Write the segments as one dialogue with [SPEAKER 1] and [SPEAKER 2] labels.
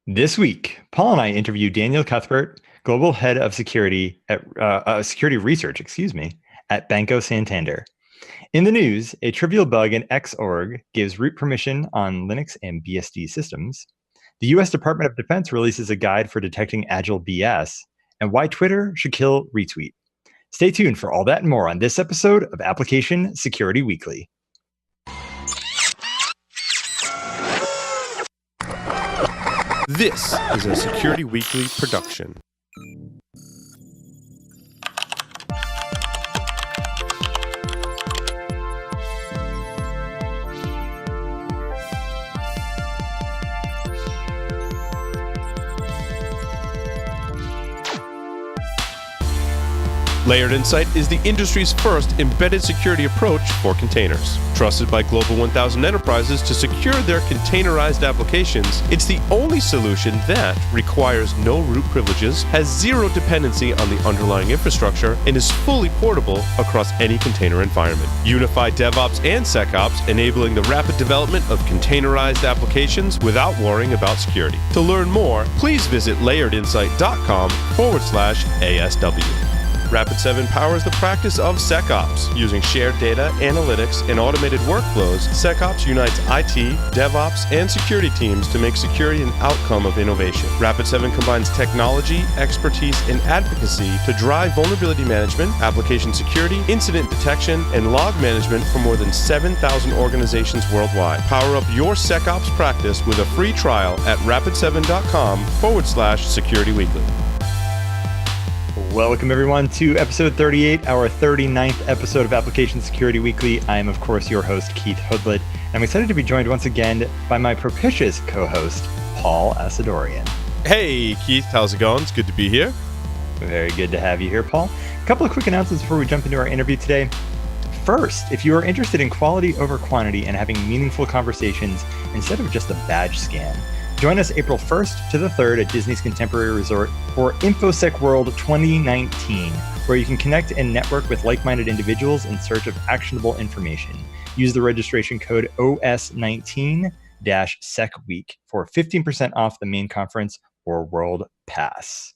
[SPEAKER 1] This week, Paul and I interview Daniel Cuthbert, global head of security at security research, at Banco Santander. In the news, a trivial bug in Xorg gives root permission on Linux and BSD systems. The U.S. Department of Defense releases a guide for detecting agile BS, and why Twitter should kill retweet. Stay tuned for all that and more on this episode of Application Security Weekly.
[SPEAKER 2] This is a Security Weekly production. Layered Insight is the industry's first embedded security approach for containers. Trusted by Global 1000 enterprises to secure their containerized applications, it's the only solution that requires no root privileges, has zero dependency on the underlying infrastructure, and is fully portable across any container environment. Unify DevOps and SecOps, enabling the rapid development of containerized applications without worrying about security. To learn more, please visit layeredinsight.com/ASW. Rapid7 powers the practice of SecOps. Using shared data, analytics, and automated workflows, SecOps unites IT, DevOps, and security teams to make security an outcome of innovation. Rapid7 combines technology, expertise, and advocacy to drive vulnerability management, application security, incident detection, and log management for more than 7,000 organizations worldwide. Power up your SecOps practice with a free trial at rapid7.com/securityweekly.
[SPEAKER 1] Welcome, everyone, to episode 38, our 39th episode of Application Security Weekly. I am, of course, your host, Keith Hoodlet. I'm excited to be joined once again by my propitious co-host, Paul Asadorian.
[SPEAKER 2] Hey, Keith. How's it going? It's good to be here.
[SPEAKER 1] Very good to have you here, Paul. A couple of quick announcements before we jump into our interview today. First, if you are interested in quality over quantity and having meaningful conversations instead of just a badge scan, join us April 1st to the 3rd at Disney's Contemporary Resort for InfoSec World 2019, where you can connect and network with like-minded individuals in search of actionable information. Use the registration code OS19-SecWeek for 15% off the main conference or World Pass.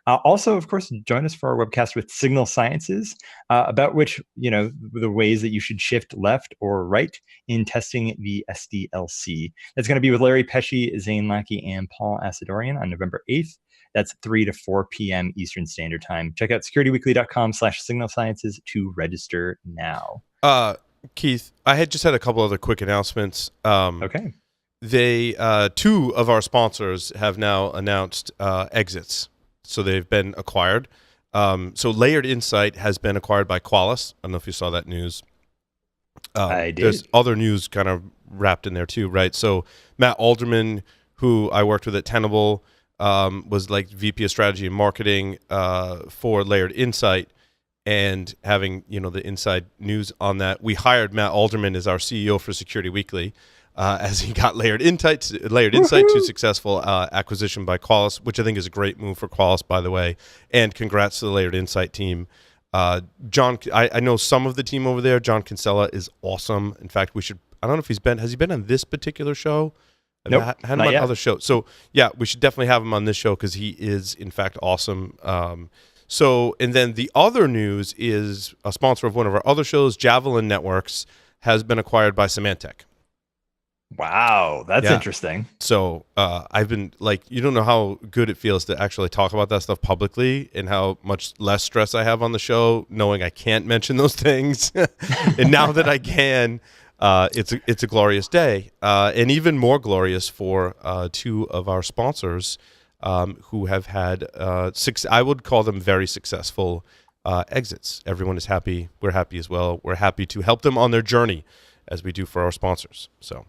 [SPEAKER 1] Also, of course, join us for our webcast with Signal Sciences, about which, the ways that you should shift left or right in testing the SDLC. That's going to be with Larry Pesci, Zane Lackey, and Paul Asadorian on November 8th. That's 3 to 4 p.m. Eastern Standard Time. Check out securityweekly.com/Signal Sciences to register now.
[SPEAKER 2] Keith, I had just had a couple other quick announcements.
[SPEAKER 1] Okay.
[SPEAKER 2] They, two of our sponsors have now announced exits. So they've been acquired. So Layered Insight has been acquired by Qualys. I don't know if you saw that news.
[SPEAKER 1] I did.
[SPEAKER 2] There's other news kind of wrapped in there too, right? So Matt Alderman, who I worked with at Tenable, was like VP of Strategy and Marketing for Layered Insight, and having the inside news on that. We hired Matt Alderman as our CEO for Security Weekly. As he got Layered Insight to successful acquisition by Qualys, which I think is a great move for Qualys, by the way. And congrats to the Layered Insight team. John, I know some of the team over there. John Kinsella is awesome. In fact, I don't know if has he been on this particular show?
[SPEAKER 1] Nope,
[SPEAKER 2] had him
[SPEAKER 1] not
[SPEAKER 2] on
[SPEAKER 1] yet.
[SPEAKER 2] other shows. So yeah, we should definitely have him on this show because he is in fact awesome. And then the other news is a sponsor of one of our other shows, Javelin Networks, has been acquired by Symantec.
[SPEAKER 1] Wow, that's interesting.
[SPEAKER 2] So I've been you don't know how good it feels to actually talk about that stuff publicly and how much less stress I have on the show, knowing I can't mention those things. And now that I can, it's a glorious day, and even more glorious for two of our sponsors who have had I would call them very successful exits. Everyone is happy. We're happy as well. We're happy to help them on their journey as we do for our sponsors. So.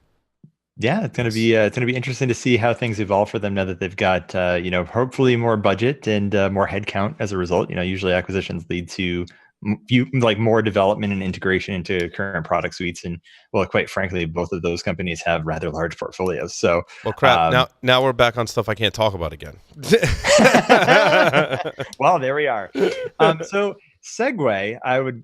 [SPEAKER 1] Yeah, it's gonna be interesting to see how things evolve for them now that they've got hopefully more budget and more headcount as a result. Usually acquisitions lead to more development and integration into current product suites, and quite frankly, both of those companies have rather large portfolios. So,
[SPEAKER 2] well, crap. Now we're back on stuff I can't talk about again.
[SPEAKER 1] Well, there we are. So segue,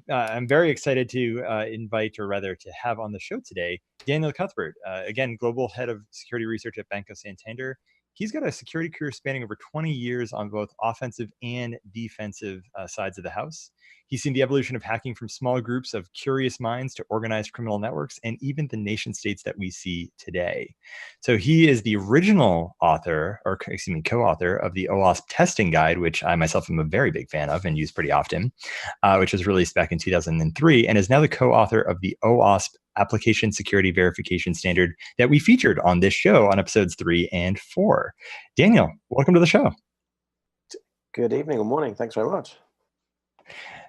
[SPEAKER 1] I'm very excited to invite, or rather to have on the show today, Daniel Cuthbert, again, global head of security research at Banco Santander. he's got a security career spanning over 20 years on both offensive and defensive sides of the house. He's seen the evolution of hacking from small groups of curious minds to organized criminal networks and even the nation states that we see today. So he is the original author, or excuse me, co-author of the OWASP testing guide, which I myself am a very big fan of and use pretty often, which was released back in 2003, and is now the co-author of the OWASP application security verification standard that we featured on this show on episodes 3 and 4. Daniel, welcome to the show.
[SPEAKER 3] Good evening or morning. Thanks very much.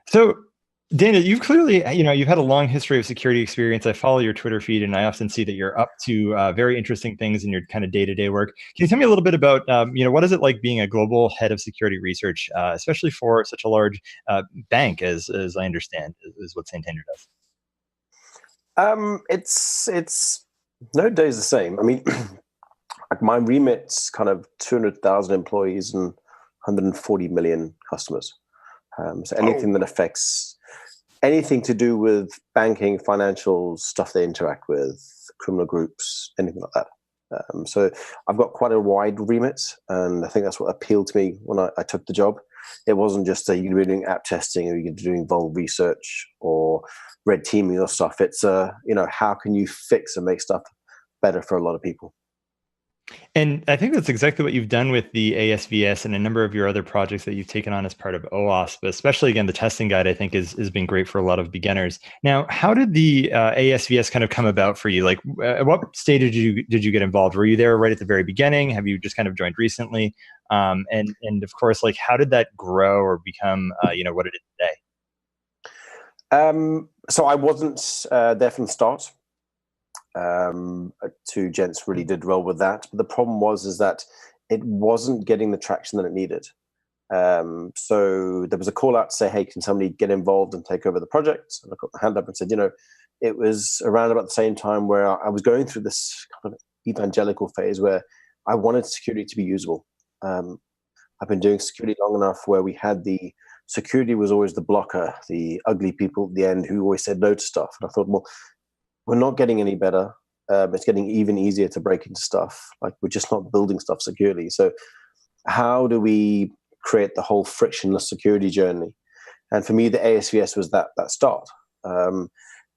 [SPEAKER 1] So, Daniel, you've clearly, you've had a long history of security experience. I follow your Twitter feed, and I often see that you're up to very interesting things in your kind of day-to-day work. Can you tell me a little bit about, what is it like being a global head of security research, especially for such a large bank, as I understand, is what Santander does?
[SPEAKER 3] It's no day's the same. I mean, my remit's kind of 200,000 employees and 140 million customers. So anything that affects anything to do with banking, financial stuff they interact with, criminal groups, anything like that. So I've got quite a wide remit, and I think that's what appealed to me when I took the job. It wasn't just you're going to be doing app testing or you're going to be doing vuln research or red teaming or stuff. It's how can you fix and make stuff better for a lot of people.
[SPEAKER 1] And I think that's exactly what you've done with the ASVS and a number of your other projects that you've taken on as part of OWASP, but especially, again, the testing guide, I think, has been great for a lot of beginners. Now, how did the ASVS kind of come about for you? Like, at what stage did you get involved? Were you there right at the very beginning? Have you just kind of joined recently? And of course, like, how did that grow or become, what it is today?
[SPEAKER 3] So I wasn't there from the start. Two gents really did well with that, but the problem is that it wasn't getting the traction that it needed. So there was a call out to say, hey, can somebody get involved and take over the project? And I put my hand up and said, it was around about the same time where I was going through this kind of evangelical phase where I wanted security to be usable. I've been doing security long enough where we had the security was always the blocker, the ugly people at the end who always said no to stuff. And I thought, well, we're not getting any better. It's getting even easier to break into stuff. Like, we're just not building stuff securely. So how do we create the whole frictionless security journey? And for me, the ASVS was that start. And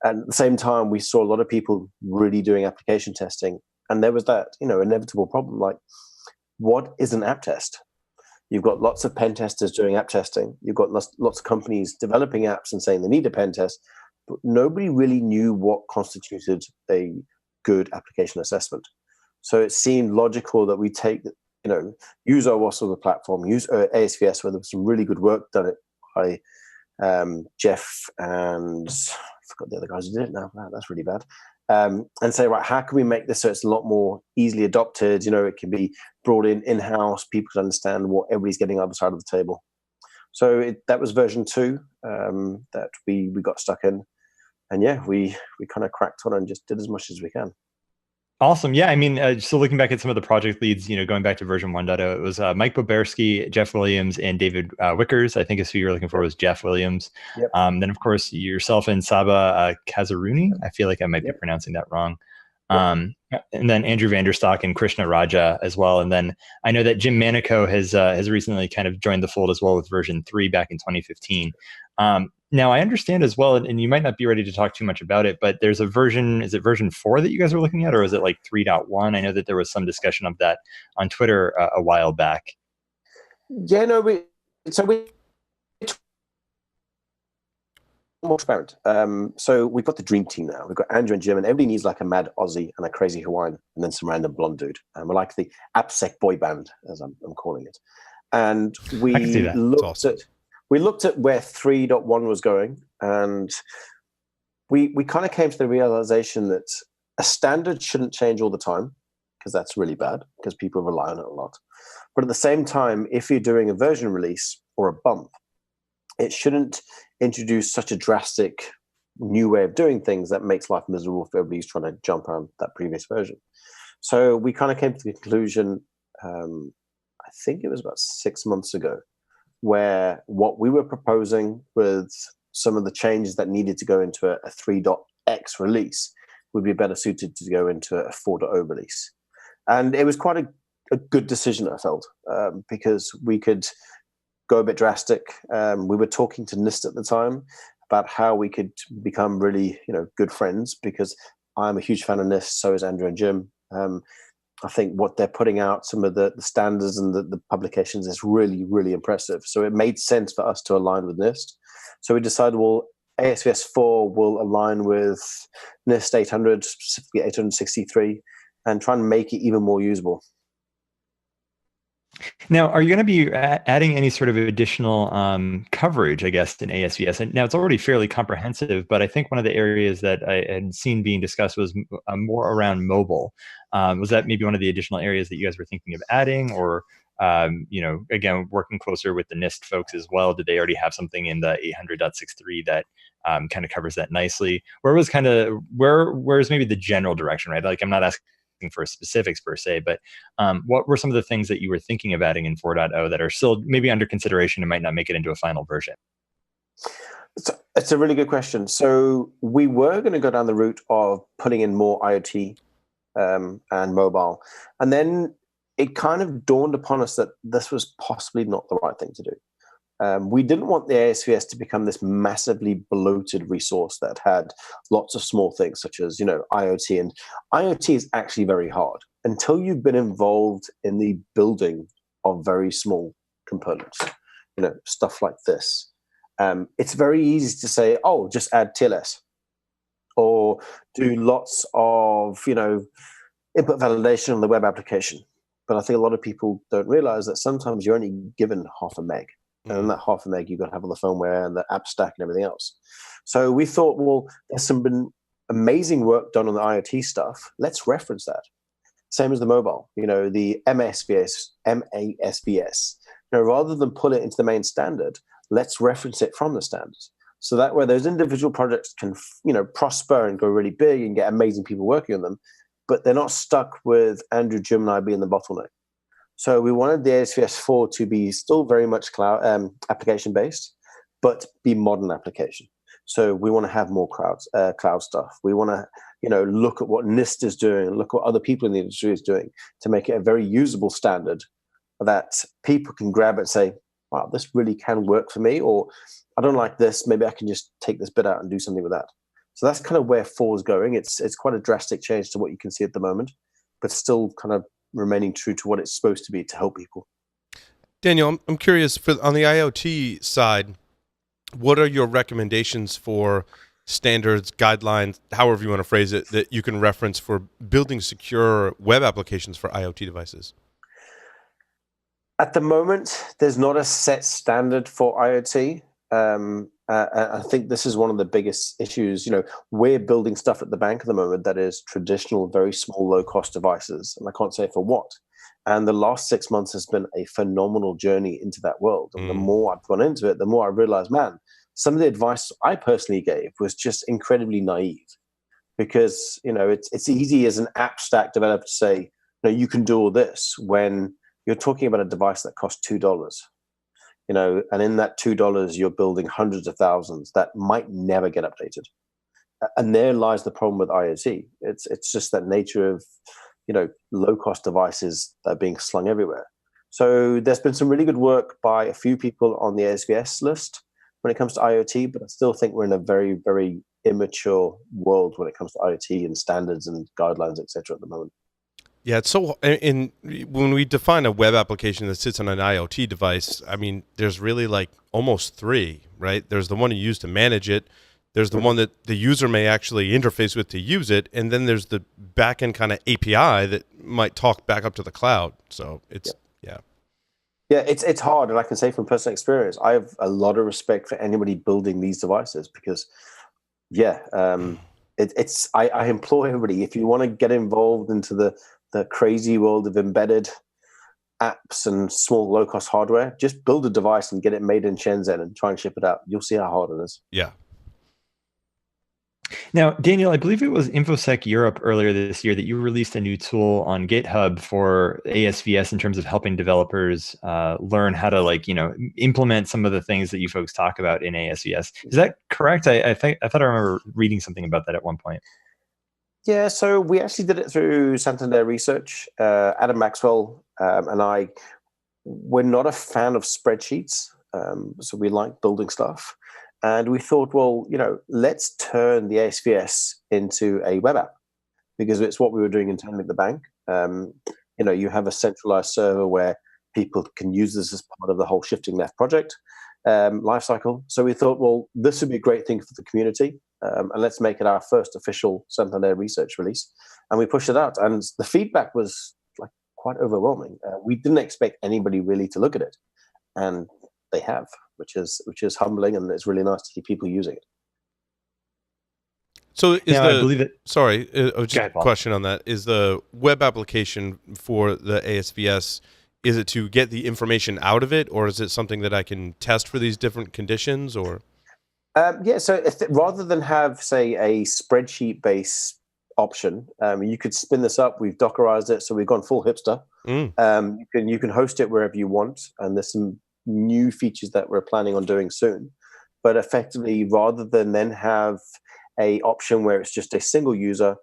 [SPEAKER 3] at the same time, we saw a lot of people really doing application testing. And there was that, inevitable problem. Like, what is an app test? You've got lots of pen testers doing app testing. You've got lots of companies developing apps and saying they need a pen test. But nobody really knew what constituted a good application assessment. So it seemed logical that we take, use OWASP as a platform, use ASVS, where there was some really good work done by Jeff and I forgot the other guys who did it now. Wow, that's really bad. And say, right, how can we make this so it's a lot more easily adopted? It can be brought in-house. People can understand what everybody's getting on the other side of the table. So that was version 2 that we got stuck in. And yeah, we kind of cracked on and just did as much as we can.
[SPEAKER 1] Awesome. Yeah. I mean, so looking back at some of the project leads, going back to version 1.0, it was Mike Boberski, Jeff Williams, and David Wickers. I think is who you're looking for was Jeff Williams.
[SPEAKER 3] Yep.
[SPEAKER 1] Then, of course, yourself and Saba Kazaruni. I feel like I might be pronouncing that wrong. And then Andrew Vanderstock and Krishna Raja as well. And then I know that Jim Manico has recently kind of joined the fold as well with version 3 back in 2015. Now, I understand as well, and you might not be ready to talk too much about it, but there's a version, is it version 4 that you guys are looking at, or is it like 3.1? I know that there was some discussion of that on Twitter a while back.
[SPEAKER 3] Yeah, no, we more transparent. So we've got the dream team now. We've got Andrew and Jim, and everybody needs like a mad Aussie and a crazy Hawaiian, and then some random blonde dude. We're like the AppSec boy band, as I'm calling it. And we looked at where 3.1 was going, and we kind of came to the realization that a standard shouldn't change all the time, because that's really bad, because people rely on it a lot. But at the same time, if you're doing a version release or a bump, it shouldn't introduce such a drastic new way of doing things that makes life miserable for everybody who's trying to jump around that previous version. So we kind of came to the conclusion, I think it was about 6 months ago, where what we were proposing with some of the changes that needed to go into a 3.x release would be better suited to go into a 4.0 release. And it was quite a a good decision, I felt, because we could go a bit drastic. We were talking to NIST at the time about how we could become really, good friends, because I'm a huge fan of NIST. So is Andrew and Jim. I think what they're putting out, some of the standards and the publications, is really, really impressive. So it made sense for us to align with NIST. So we decided, well, ASVS 4 will align with NIST 800, specifically 863, and try and make it even more usable.
[SPEAKER 1] Now, are you going to be adding any sort of additional coverage, I guess, in ASVS? And now it's already fairly comprehensive, but I think one of the areas that I had seen being discussed was more around mobile. Was that maybe one of the additional areas that you guys were thinking of adding, or again, working closer with the NIST folks as well? Did they already have something in the 800.63 that kind of covers that nicely? Where's maybe the general direction, right? Like, I'm not asking for specifics per se, but what were some of the things that you were thinking of adding in 4.0 that are still maybe under consideration and might not make it into a final version?
[SPEAKER 3] It's a really good question. So we were going to go down the route of putting in more IoT and mobile, and then it kind of dawned upon us that this was possibly not the right thing to do. We didn't want the ASVS to become this massively bloated resource that had lots of small things, such as, IoT. And IoT is actually very hard until you've been involved in the building of very small components, stuff like this. It's very easy to say, oh, just add TLS, or do lots of, input validation on the web application. But I think a lot of people don't realize that sometimes you're only given half a meg. And in that half a meg, you've got to have on the firmware and the app stack and everything else. So we thought, well, there's been amazing work done on the IoT stuff. Let's reference that. Same as the mobile, the MASVS. Rather than pull it into the main standard, let's reference it from the standards. So that way those individual projects can, prosper and go really big and get amazing people working on them, but they're not stuck with Andrew, Jim, and I being the bottleneck. So we wanted the ASVS 4 to be still very much cloud application based, but be modern application. So we want to have more cloud stuff. We want to, look at what NIST is doing, look at what other people in the industry is doing to make it a very usable standard that people can grab and say, wow, this really can work for me, or I don't like this. Maybe I can just take this bit out and do something with that. So that's kind of where 4 is going. It's quite a drastic change to what you can see at the moment, but still kind of remaining true to what it's supposed to be to help people.
[SPEAKER 2] Daniel, I'm curious, on the IoT side, what are your recommendations for standards, guidelines, however you want to phrase it, that you can reference for building secure web applications for IoT devices?
[SPEAKER 3] At the moment, there's not a set standard for IoT. I think this is one of the biggest issues. We're building stuff at the bank at the moment that is traditional, very small, low-cost devices, and I can't say for what. And the last 6 months has been a phenomenal journey into that world. And the more I've gone into it, the more I realized, man, some of the advice I personally gave was just incredibly naive. Because, it's easy as an app stack developer to say, you can do all this when you're talking about a device that costs $2. And in that $2, you're building hundreds of thousands that might never get updated. And there lies the problem with IoT. It's just that nature of, low-cost devices that are being slung everywhere. So there's been some really good work by a few people on the ASVS list when it comes to IoT, but I still think we're in a very, very immature world when it comes to IoT and standards and guidelines, etc. at the moment.
[SPEAKER 2] Yeah, it's so. When we define a web application that sits on an IoT device, I mean, there's really like almost 3, right? There's the one you use to manage it. There's the one that the user may actually interface with to use it, and then there's the backend kind of API that might talk back up to the cloud. So it's
[SPEAKER 3] it's hard, and I can say from personal experience, I have a lot of respect for anybody building these devices because, I implore everybody, if you want to get involved into the crazy world of embedded apps and small low-cost hardware, just build a device and get it made in Shenzhen and try and ship it out. You'll see how hard it is.
[SPEAKER 2] Yeah.
[SPEAKER 1] Now, Daniel, I believe it was InfoSec Europe earlier this year that you released a new tool on GitHub for ASVS in terms of helping developers learn how to implement some of the things that you folks talk about in ASVS. Is that correct? I thought I remember reading something about that at one point.
[SPEAKER 3] Yeah, so we actually did it through Santander Research. Adam Maxwell and I, we're not a fan of spreadsheets, so we like building stuff. And we thought, well, let's turn the ASVS into a web app, because it's what we were doing internally at the bank. You have a centralized server where people can use this as part of the whole shifting left project lifecycle. So we thought, well, this would be a great thing for the community, and let's make it our first official Santander research release. And we pushed it out, and the feedback was like quite overwhelming. We didn't expect anybody really to look at it, and they have, which is humbling, and it's really nice to see people using it.
[SPEAKER 2] So
[SPEAKER 1] I believe it.
[SPEAKER 2] Sorry, just
[SPEAKER 1] ahead,
[SPEAKER 2] a
[SPEAKER 1] Paul.
[SPEAKER 2] question on that. Is the web application for the ASVS, is it to get the information out of it, or is it something that I can test for these different conditions, or?
[SPEAKER 3] So rather than have, say, a spreadsheet-based option, you could spin this up. We've Dockerized it, so we've gone full hipster. You can host it wherever you want, and there's some new features that we're planning on doing soon. But effectively, rather than then have a option where it's just a single user,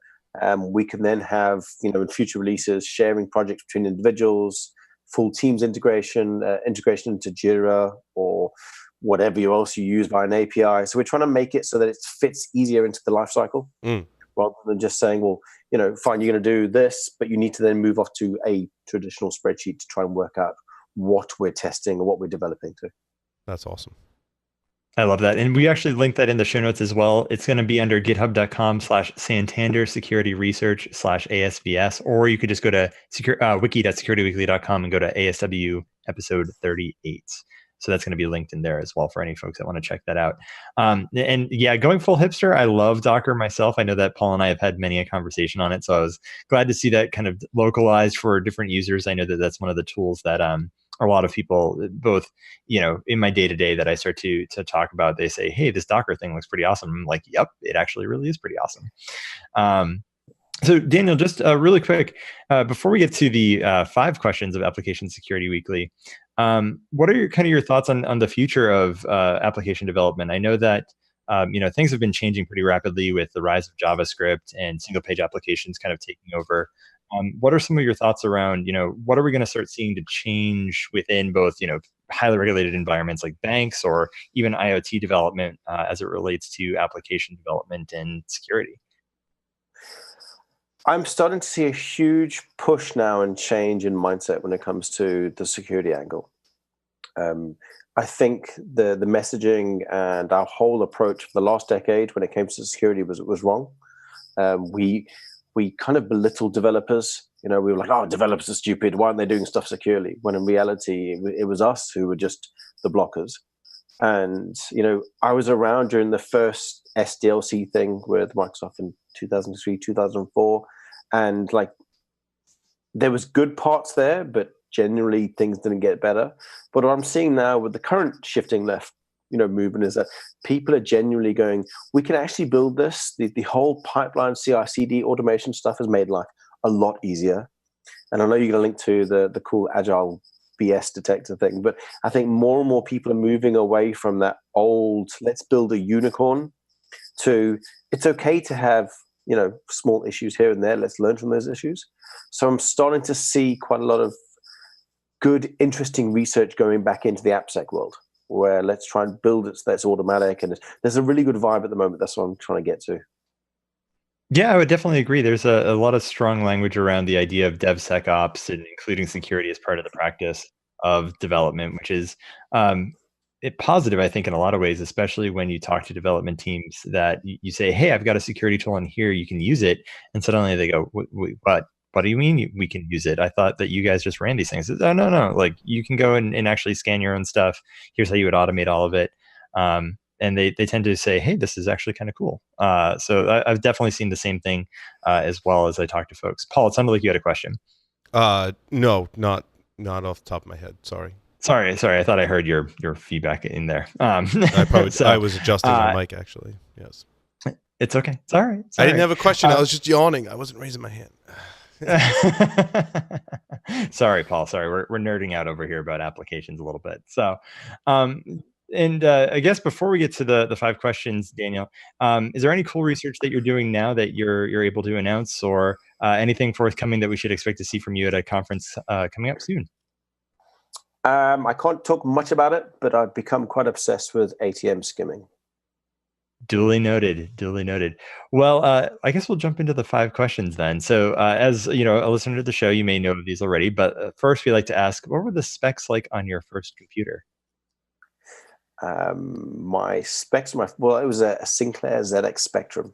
[SPEAKER 3] we can then have, in future releases, sharing projects between individuals, full Teams integration into Jira or whatever else you use by an API. So we're trying to make it so that it fits easier into the lifecycle, rather than just saying, well, fine, you're going to do this, but you need to then move off to a traditional spreadsheet to try and work out what we're testing or what we're developing to.
[SPEAKER 2] That's awesome.
[SPEAKER 1] I love that. And we actually linked that in the show notes as well. It's going to be under github.com/Santander Security Research /ASVS, or you could just go to wiki.securityweekly.com and go to ASW episode 38. So that's going to be linked in there as well for any folks that want to check that out. And yeah, going full hipster, I love Docker myself. I know that Paul and I have had many a conversation on it. So I was glad to see that kind of localized for different users. I know that that's one of the tools that a lot of people, both, in my day-to-day that I start to talk about, they say, hey, this Docker thing looks pretty awesome. I'm like, yep, it actually really is pretty awesome. So Daniel, just really quick, before we get to the 5 questions of Application Security Weekly, what are your thoughts on the future of application development? I know that things have been changing pretty rapidly with the rise of JavaScript and single-page applications kind of taking over. What are some of your thoughts around, what are we going to start seeing to change within both, highly regulated environments like banks or even IoT development as it relates to application development and security?
[SPEAKER 3] I'm starting to see a huge push now and change in mindset when it comes to the security angle. I think the messaging and our whole approach for the last decade when it came to security was wrong. We kind of belittled developers. We were like, oh, developers are stupid. Why aren't they doing stuff securely? When in reality, it was us who were just the blockers. And, I was around during the first SDLC thing with Microsoft in 2003, 2004. And there was good parts there, but generally things didn't get better. But what I'm seeing now with the current shifting left, movement is that people are genuinely going, we can actually build this. The whole pipeline CI/CD automation stuff has made life a lot easier. And I know you're going to link to the cool agile BS detector thing, but I think more and more people are moving away from that old, let's build a unicorn, to it's okay to have, small issues here and there. Let's learn from those issues. So I'm starting to see quite a lot of good, interesting research going back into the AppSec world, where let's try and build it so that's automatic. And there's a really good vibe at the moment. That's what I'm trying to get to.
[SPEAKER 1] Yeah, I would definitely agree. There's a lot of strong language around the idea of DevSecOps and including security as part of the practice of development, which is positive, I think, in a lot of ways, especially when you talk to development teams that you say, hey, I've got a security tool in here, you can use it. And suddenly they go, what do you mean we can use it? I thought that you guys just ran these things. Oh, no. Like, you can go and actually scan your own stuff. Here's how you would automate all of it. And they tend to say, hey, this is actually kind of cool. So I've definitely seen the same thing as well as I talk to folks. Paul, it sounded like you had a question.
[SPEAKER 2] No, not off the top of my head. Sorry.
[SPEAKER 1] I thought I heard your feedback in there.
[SPEAKER 2] I was adjusting my mic, actually. Yes.
[SPEAKER 1] It's okay. It's all right.
[SPEAKER 2] I didn't have a question. I was just yawning. I wasn't raising my hand.
[SPEAKER 1] Sorry, Paul. Sorry, we're nerding out over here about applications a little bit. So, And I guess before we get to the 5 questions, Daniel, is there any cool research that you're doing now that you're able to announce, or anything forthcoming that we should expect to see from you at a conference coming up soon?
[SPEAKER 3] I can't talk much about it, but I've become quite obsessed with ATM skimming.
[SPEAKER 1] Duly noted. Duly noted. Well, I guess we'll jump into the 5 questions then. So, as you know, a listener to the show, you may know these already, but first we like to ask, what were the specs like on your first computer?
[SPEAKER 3] My specs, well, it was a Sinclair ZX Spectrum.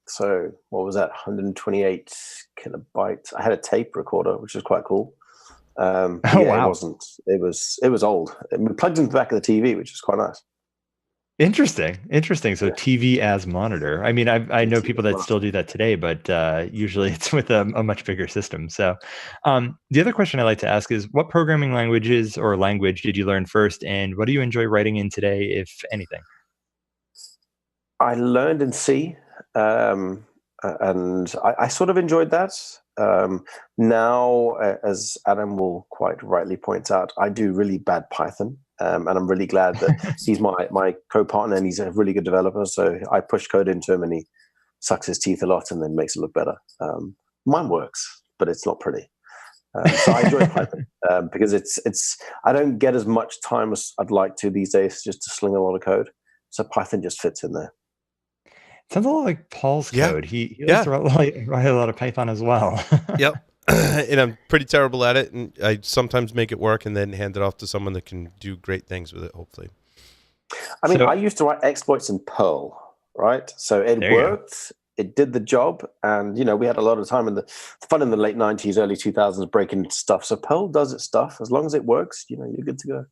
[SPEAKER 3] So what was that? 128 kilobytes. I had a tape recorder, which was quite cool.
[SPEAKER 1] Oh,
[SPEAKER 3] yeah,
[SPEAKER 1] wow.
[SPEAKER 3] it was old. It plugged into the back of the TV, which was quite nice.
[SPEAKER 1] Interesting. So
[SPEAKER 3] Yeah,
[SPEAKER 1] TV as monitor. I mean, I know
[SPEAKER 3] TV
[SPEAKER 1] people
[SPEAKER 3] as
[SPEAKER 1] that
[SPEAKER 3] well.
[SPEAKER 1] still do that today, but usually it's with a much bigger system. So, the other question I like to ask is, what programming languages or language did you learn first, and what do you enjoy writing in today, if anything?
[SPEAKER 3] I learned in C, and I sort of enjoyed that. Now, as Adam will quite rightly point out, I do really bad Python, and I'm really glad that he's my co-partner and he's a really good developer. So I push code into him, and he sucks his teeth a lot and then makes it look better. Mine works, but it's not pretty. So I enjoy Python because it's I don't get as much time as I'd like to these days just to sling a lot of code. So Python just fits in there.
[SPEAKER 1] Sounds a lot like Paul's
[SPEAKER 2] Yeah.
[SPEAKER 1] code. He likes
[SPEAKER 2] Yeah.
[SPEAKER 1] to write a lot of Python as well.
[SPEAKER 2] Yep. And I'm pretty terrible at it, and I sometimes make it work and then hand it off to someone that can do great things with it, hopefully.
[SPEAKER 3] I mean,
[SPEAKER 1] So
[SPEAKER 3] I used to write exploits in Perl, right? So it
[SPEAKER 1] there you go.
[SPEAKER 3] worked, it did the job, and we had a lot of time in the fun in the late 90s, early 2000s breaking stuff. So Perl does its stuff. As long as it works, you're good to go.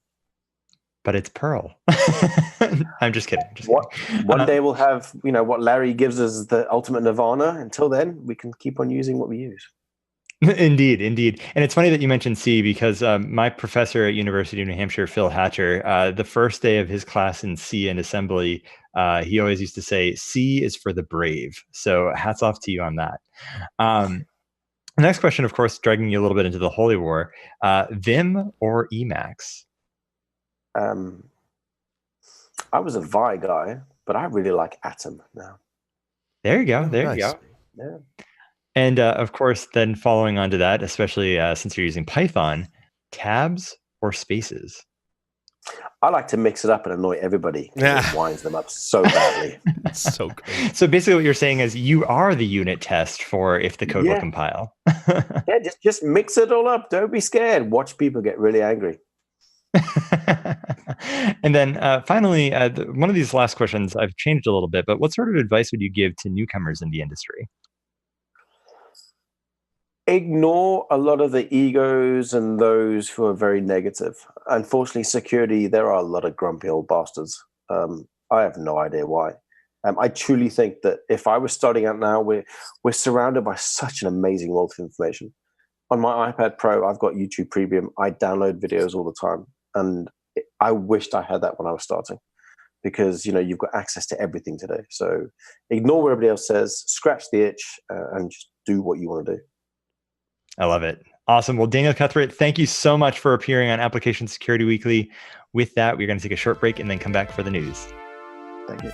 [SPEAKER 1] But it's Perl. I'm just kidding.
[SPEAKER 3] One day we'll have, what Larry gives us the ultimate nirvana. Until then, we can keep on using what we use.
[SPEAKER 1] Indeed. And it's funny that you mentioned C, because my professor at University of New Hampshire, Phil Hatcher, the first day of his class in C and assembly, he always used to say, C is for the brave. So hats off to you on that. The next question, of course, dragging you a little bit into the Holy War, Vim or Emacs?
[SPEAKER 3] I was a Vi guy, but I really like Atom now.
[SPEAKER 1] There you go.
[SPEAKER 2] Oh,
[SPEAKER 1] There
[SPEAKER 2] nice.
[SPEAKER 1] you go.
[SPEAKER 3] Yeah.
[SPEAKER 1] And of course, then following on to that, especially since you're using Python, tabs or spaces?
[SPEAKER 3] I like to mix it up and annoy everybody.
[SPEAKER 2] Yeah.
[SPEAKER 3] It winds them up so badly.
[SPEAKER 2] It's so great.
[SPEAKER 1] So basically what you're saying is you are the unit test for if the code will compile.
[SPEAKER 3] Yeah, just mix it all up. Don't be scared. Watch people get really angry.
[SPEAKER 1] And then finally, one of these last questions I've changed a little bit, but what sort of advice would you give to newcomers in the industry?
[SPEAKER 3] Ignore a lot of the egos and those who are very negative. Unfortunately, security, there are a lot of grumpy old bastards. I have no idea why. I truly think that if I was starting out now, we're surrounded by such an amazing wealth of information. On my iPad Pro, I've got YouTube Premium. I download videos all the time. And I wished I had that when I was starting, because you've got access to everything today. So ignore what everybody else says, scratch the itch, and just do what you want to do.
[SPEAKER 1] I love it. Awesome. Well, Daniel Cuthbert, thank you so much for appearing on Application Security Weekly. With that, we're going to take a short break and then come back for the news.
[SPEAKER 3] Thank you.